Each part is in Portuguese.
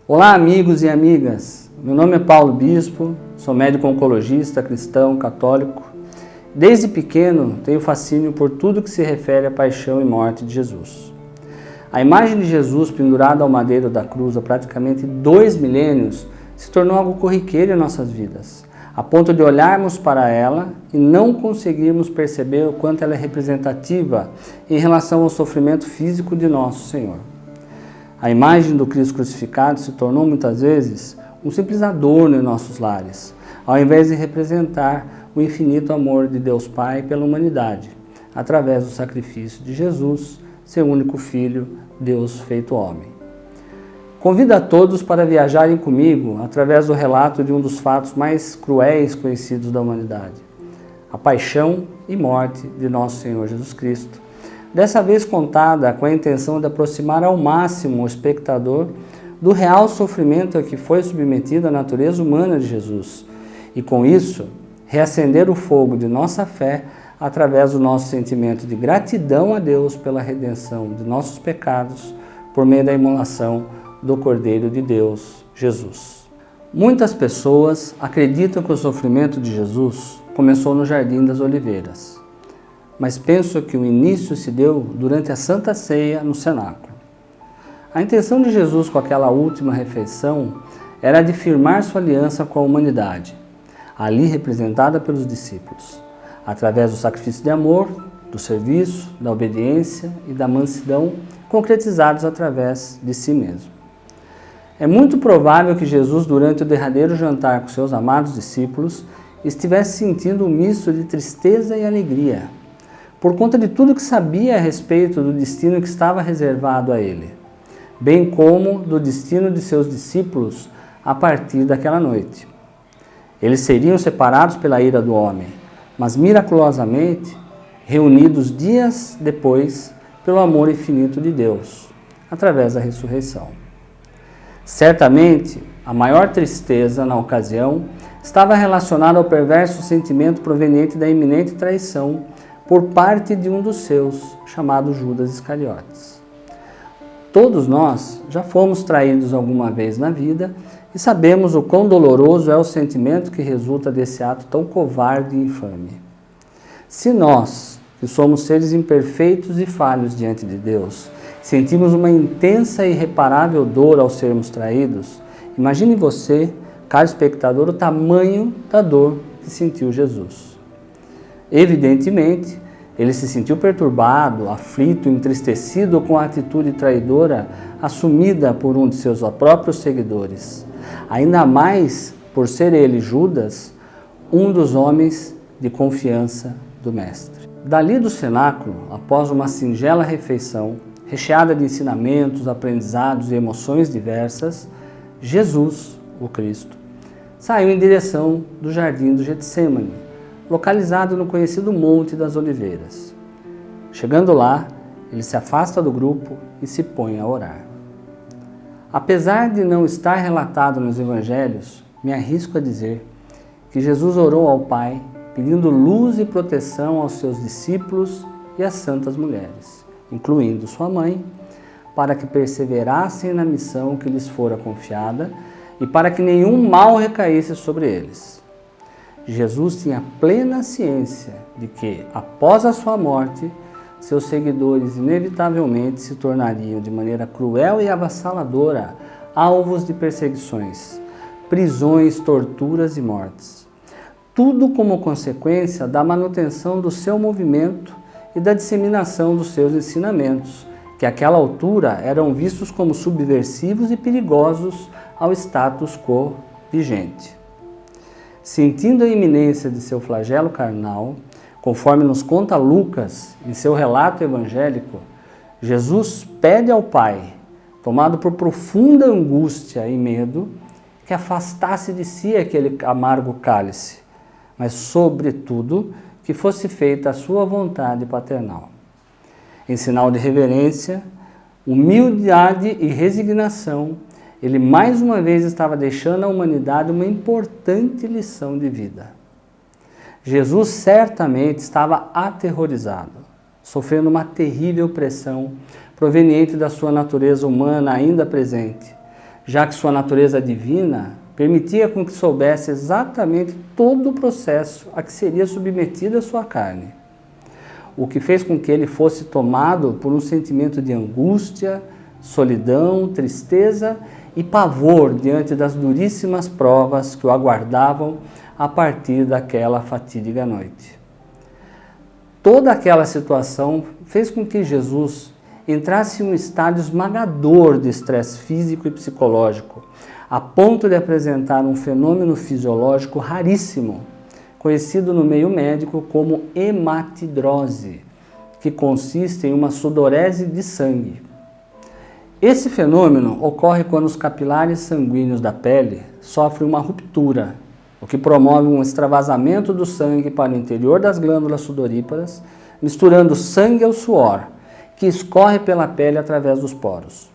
Olá, amigos e amigas. Meu nome é Paulo Bispo, sou médico oncologista, cristão, católico. Desde pequeno tenho fascínio por tudo que se refere à paixão e morte de Jesus. A imagem de Jesus pendurada ao madeiro da cruz há praticamente 2 milênios se tornou algo corriqueiro em nossas vidas, a ponto de olharmos para ela e não conseguirmos perceber o quanto ela é representativa em relação ao sofrimento físico de nosso Senhor. A imagem do Cristo crucificado se tornou muitas vezes um simples adorno em nossos lares, ao invés de representar o infinito amor de Deus Pai pela humanidade, através do sacrifício de Jesus, seu único Filho, Deus feito homem. Convido a todos para viajarem comigo através do relato de um dos fatos mais cruéis conhecidos da humanidade, a paixão e morte de nosso Senhor Jesus Cristo, dessa vez contada com a intenção de aproximar ao máximo o espectador do real sofrimento a que foi submetida a natureza humana de Jesus e, com isso, reacender o fogo de nossa fé através do nosso sentimento de gratidão a Deus pela redenção de nossos pecados por meio da imolação do Cordeiro de Deus, Jesus. Muitas pessoas acreditam que o sofrimento de Jesus começou no Jardim das Oliveiras, mas penso que o início se deu durante a Santa Ceia no cenáculo. A intenção de Jesus com aquela última refeição era de firmar sua aliança com a humanidade, ali representada pelos discípulos, através do sacrifício de amor, do serviço, da obediência e da mansidão, concretizados através de si mesmo. É muito provável que Jesus, durante o derradeiro jantar com seus amados discípulos, estivesse sentindo um misto de tristeza e alegria, por conta de tudo que sabia a respeito do destino que estava reservado a ele, bem como do destino de seus discípulos a partir daquela noite. Eles seriam separados pela ira do homem, mas miraculosamente reunidos dias depois pelo amor infinito de Deus, através da ressurreição. Certamente, a maior tristeza na ocasião estava relacionada ao perverso sentimento proveniente da iminente traição por parte de um dos seus, chamado Judas Iscariotes. Todos nós já fomos traídos alguma vez na vida e sabemos o quão doloroso é o sentimento que resulta desse ato tão covarde e infame. Se nós, que somos seres imperfeitos e falhos diante de Deus, sentimos uma intensa e irreparável dor ao sermos traídos, imagine você, caro espectador, o tamanho da dor que sentiu Jesus. Evidentemente, ele se sentiu perturbado, aflito, entristecido com a atitude traidora assumida por um de seus próprios seguidores, ainda mais por ser ele, Judas, um dos homens de confiança do Mestre. Dali do cenáculo, após uma singela refeição, recheada de ensinamentos, aprendizados e emoções diversas, Jesus, o Cristo, saiu em direção do Jardim do Getsêmani, localizado no conhecido Monte das Oliveiras. Chegando lá, ele se afasta do grupo e se põe a orar. Apesar de não estar relatado nos evangelhos, me arrisco a dizer que Jesus orou ao Pai, pedindo luz e proteção aos seus discípulos e às santas mulheres, incluindo sua mãe, para que perseverassem na missão que lhes fora confiada e para que nenhum mal recaísse sobre eles. Jesus tinha plena ciência de que, após a sua morte, seus seguidores inevitavelmente se tornariam de maneira cruel e avassaladora alvos de perseguições, prisões, torturas e mortes. Tudo como consequência da manutenção do seu movimento e da disseminação dos seus ensinamentos, que àquela altura eram vistos como subversivos e perigosos ao status quo vigente. Sentindo a iminência de seu flagelo carnal, conforme nos conta Lucas em seu relato evangélico, Jesus pede ao Pai, tomado por profunda angústia e medo, que afastasse de si aquele amargo cálice, mas, sobretudo, que fosse feita a sua vontade paternal. Em sinal de reverência, humildade e resignação, ele mais uma vez estava deixando à humanidade uma importante lição de vida. Jesus certamente estava aterrorizado, sofrendo uma terrível pressão proveniente da sua natureza humana ainda presente, já que sua natureza divina permitia com que soubesse exatamente todo o processo a que seria submetida a sua carne, o que fez com que ele fosse tomado por um sentimento de angústia, solidão, tristeza e pavor diante das duríssimas provas que o aguardavam a partir daquela fatídica noite. Toda aquela situação fez com que Jesus entrasse em um estado esmagador de estresse físico e psicológico, a ponto de apresentar um fenômeno fisiológico raríssimo, conhecido no meio médico como hematidrose, que consiste em uma sudorese de sangue. Esse fenômeno ocorre quando os capilares sanguíneos da pele sofrem uma ruptura, o que promove um extravasamento do sangue para o interior das glândulas sudoríparas, misturando sangue ao suor, que escorre pela pele através dos poros.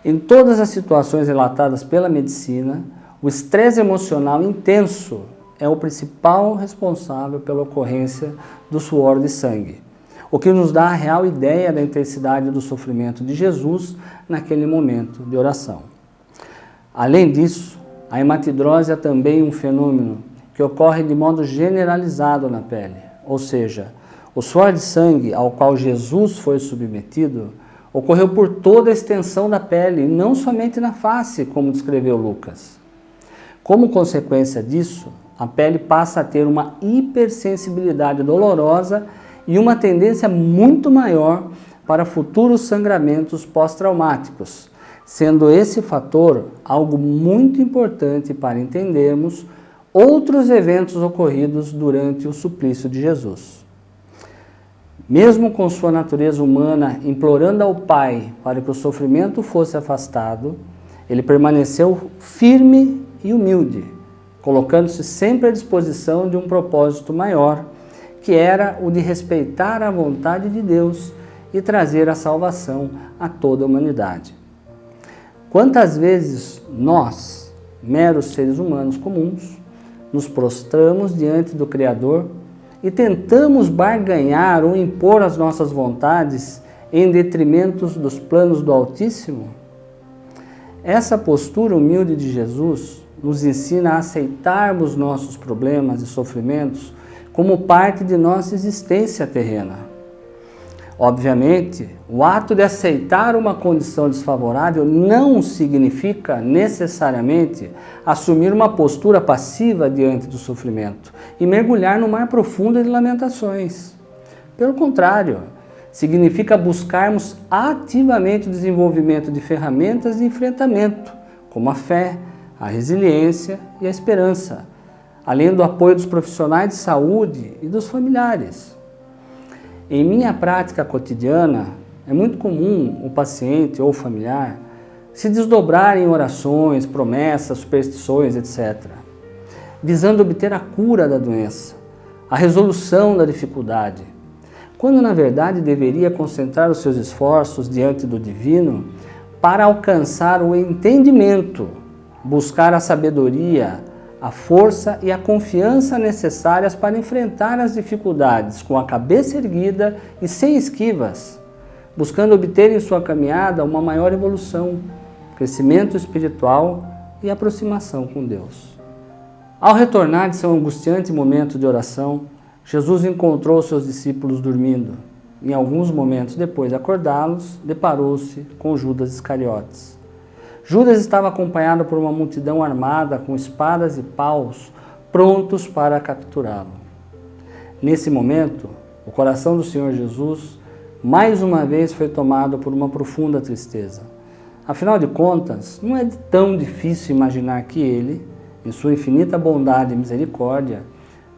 Em todas as situações relatadas pela medicina, o estresse emocional intenso é o principal responsável pela ocorrência do suor de sangue, o que nos dá a real ideia da intensidade do sofrimento de Jesus naquele momento de oração. Além disso, a hematidrose é também um fenômeno que ocorre de modo generalizado na pele, ou seja, o suor de sangue ao qual Jesus foi submetido ocorreu por toda a extensão da pele, e não somente na face, como descreveu Lucas. Como consequência disso, a pele passa a ter uma hipersensibilidade dolorosa e uma tendência muito maior para futuros sangramentos pós-traumáticos, sendo esse fator algo muito importante para entendermos outros eventos ocorridos durante o suplício de Jesus. Mesmo com sua natureza humana implorando ao Pai para que o sofrimento fosse afastado, ele permaneceu firme e humilde, colocando-se sempre à disposição de um propósito maior, que era o de respeitar a vontade de Deus e trazer a salvação a toda a humanidade. Quantas vezes nós, meros seres humanos comuns, nos prostramos diante do Criador e tentamos barganhar ou impor as nossas vontades em detrimento dos planos do Altíssimo? Essa postura humilde de Jesus nos ensina a aceitarmos nossos problemas e sofrimentos como parte de nossa existência terrena. Obviamente, o ato de aceitar uma condição desfavorável não significa necessariamente assumir uma postura passiva diante do sofrimento e mergulhar no mar profundo de lamentações. Pelo contrário, significa buscarmos ativamente o desenvolvimento de ferramentas de enfrentamento, como a fé, a resiliência e a esperança, além do apoio dos profissionais de saúde e dos familiares. Em minha prática cotidiana, é muito comum o paciente ou o familiar se desdobrar em orações, promessas, superstições, etc., visando obter a cura da doença, a resolução da dificuldade, quando na verdade deveria concentrar os seus esforços diante do divino para alcançar o entendimento, buscar a sabedoria, a força e a confiança necessárias para enfrentar as dificuldades com a cabeça erguida e sem esquivas, buscando obter em sua caminhada uma maior evolução, crescimento espiritual e aproximação com Deus. Ao retornar de seu angustiante momento de oração, Jesus encontrou seus discípulos dormindo. Em alguns momentos depois de acordá-los, deparou-se com Judas Iscariotes. Judas estava acompanhado por uma multidão armada com espadas e paus, prontos para capturá-lo. Nesse momento, o coração do Senhor Jesus mais uma vez foi tomado por uma profunda tristeza. Afinal de contas, não é tão difícil imaginar que ele, em sua infinita bondade e misericórdia,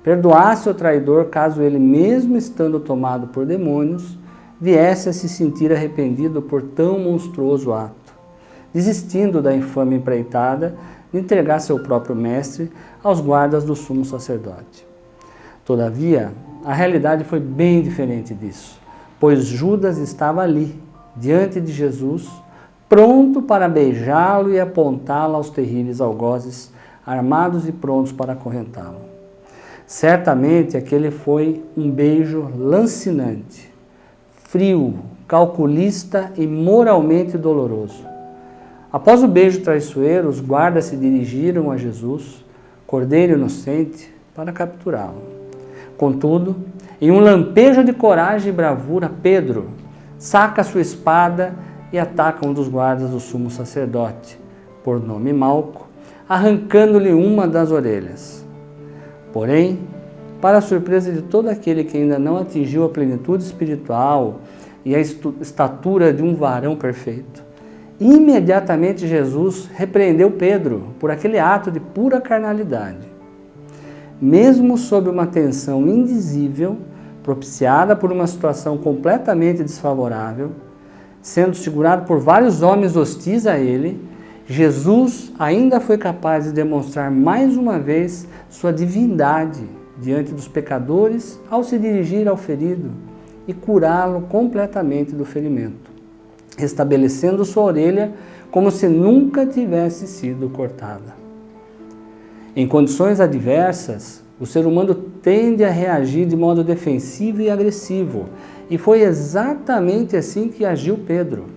perdoasse o traidor caso ele, mesmo estando tomado por demônios, viesse a se sentir arrependido por tão monstruoso ato, desistindo da infame empreitada de entregar seu próprio mestre aos guardas do sumo sacerdote. Todavia, a realidade foi bem diferente disso, pois Judas estava ali, diante de Jesus, pronto para beijá-lo e apontá-lo aos terríveis algozes, armados e prontos para acorrentá-lo. Certamente aquele foi um beijo lancinante, frio, calculista e moralmente doloroso. Após o beijo traiçoeiro, os guardas se dirigiram a Jesus, cordeiro inocente, para capturá-lo. Contudo, em um lampejo de coragem e bravura, Pedro saca sua espada e ataca um dos guardas do sumo sacerdote, por nome Malco, arrancando-lhe uma das orelhas. Porém, para a surpresa de todo aquele que ainda não atingiu a plenitude espiritual e a estatura de um varão perfeito, imediatamente Jesus repreendeu Pedro por aquele ato de pura carnalidade. Mesmo sob uma tensão indizível, propiciada por uma situação completamente desfavorável, sendo segurado por vários homens hostis a ele, Jesus ainda foi capaz de demonstrar mais uma vez sua divindade diante dos pecadores ao se dirigir ao ferido e curá-lo completamente do ferimento, restabelecendo sua orelha como se nunca tivesse sido cortada. Em condições adversas, o ser humano tende a reagir de modo defensivo e agressivo, e foi exatamente assim que agiu Pedro.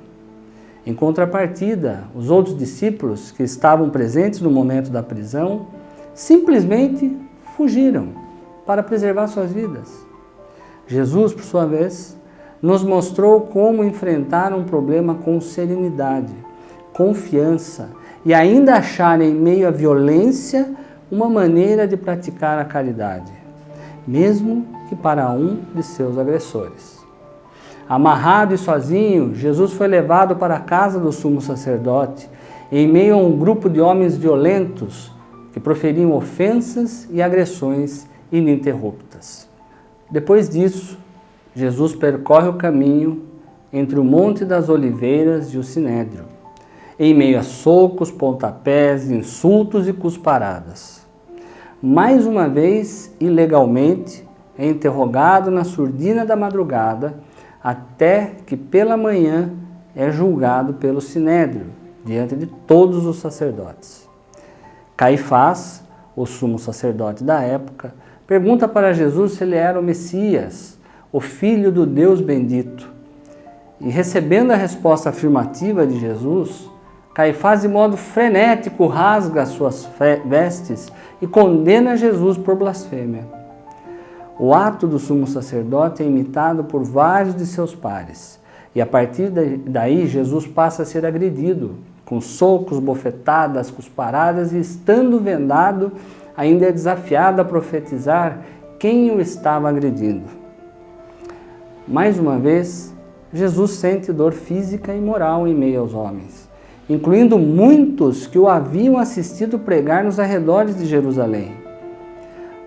Em contrapartida, os outros discípulos que estavam presentes no momento da prisão simplesmente fugiram para preservar suas vidas. Jesus, por sua vez, nos mostrou como enfrentar um problema com serenidade, confiança e ainda achar em meio à violência uma maneira de praticar a caridade, mesmo que para um de seus agressores. Amarrado e sozinho, Jesus foi levado para a casa do sumo sacerdote, em meio a um grupo de homens violentos que proferiam ofensas e agressões ininterruptas. Depois disso, Jesus percorre o caminho entre o Monte das Oliveiras e o Sinédrio, em meio a socos, pontapés, insultos e cusparadas. Mais uma vez, ilegalmente, é interrogado na surdina da madrugada, até que pela manhã é julgado pelo Sinédrio, diante de todos os sacerdotes. Caifás, o sumo sacerdote da época, pergunta para Jesus se ele era o Messias, o Filho do Deus bendito. E recebendo a resposta afirmativa de Jesus, Caifás, de modo frenético, rasga suas vestes e condena Jesus por blasfêmia. O ato do sumo sacerdote é imitado por vários de seus pares, e a partir daí Jesus passa a ser agredido, com socos, bofetadas, cusparadas, e estando vendado, ainda é desafiado a profetizar quem o estava agredindo. Mais uma vez, Jesus sente dor física e moral em meio aos homens, incluindo muitos que o haviam assistido pregar nos arredores de Jerusalém.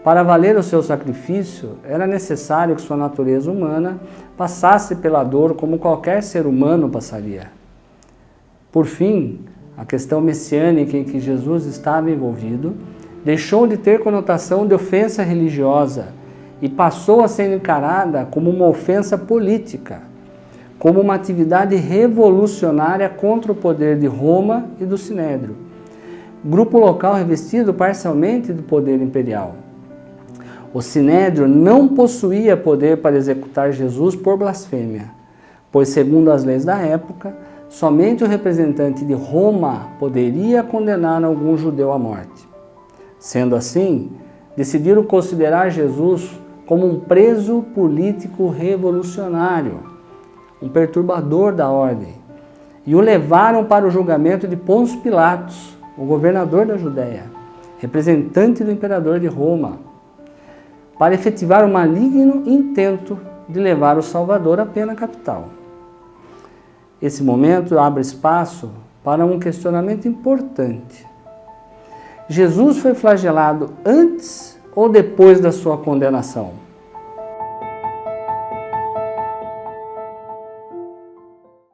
Para valer o seu sacrifício, era necessário que sua natureza humana passasse pela dor como qualquer ser humano passaria. Por fim, a questão messiânica em que Jesus estava envolvido deixou de ter conotação de ofensa religiosa e passou a ser encarada como uma ofensa política, como uma atividade revolucionária contra o poder de Roma e do Sinédrio, grupo local revestido parcialmente do poder imperial. O Sinédrio não possuía poder para executar Jesus por blasfêmia, pois, segundo as leis da época, somente o representante de Roma poderia condenar algum judeu à morte. Sendo assim, decidiram considerar Jesus como um preso político revolucionário, um perturbador da ordem, e o levaram para o julgamento de Pôncio Pilatos, o governador da Judéia, representante do imperador de Roma, para efetivar o maligno intento de levar o Salvador à pena capital. Esse momento abre espaço para um questionamento importante. Jesus foi flagelado antes ou depois da sua condenação?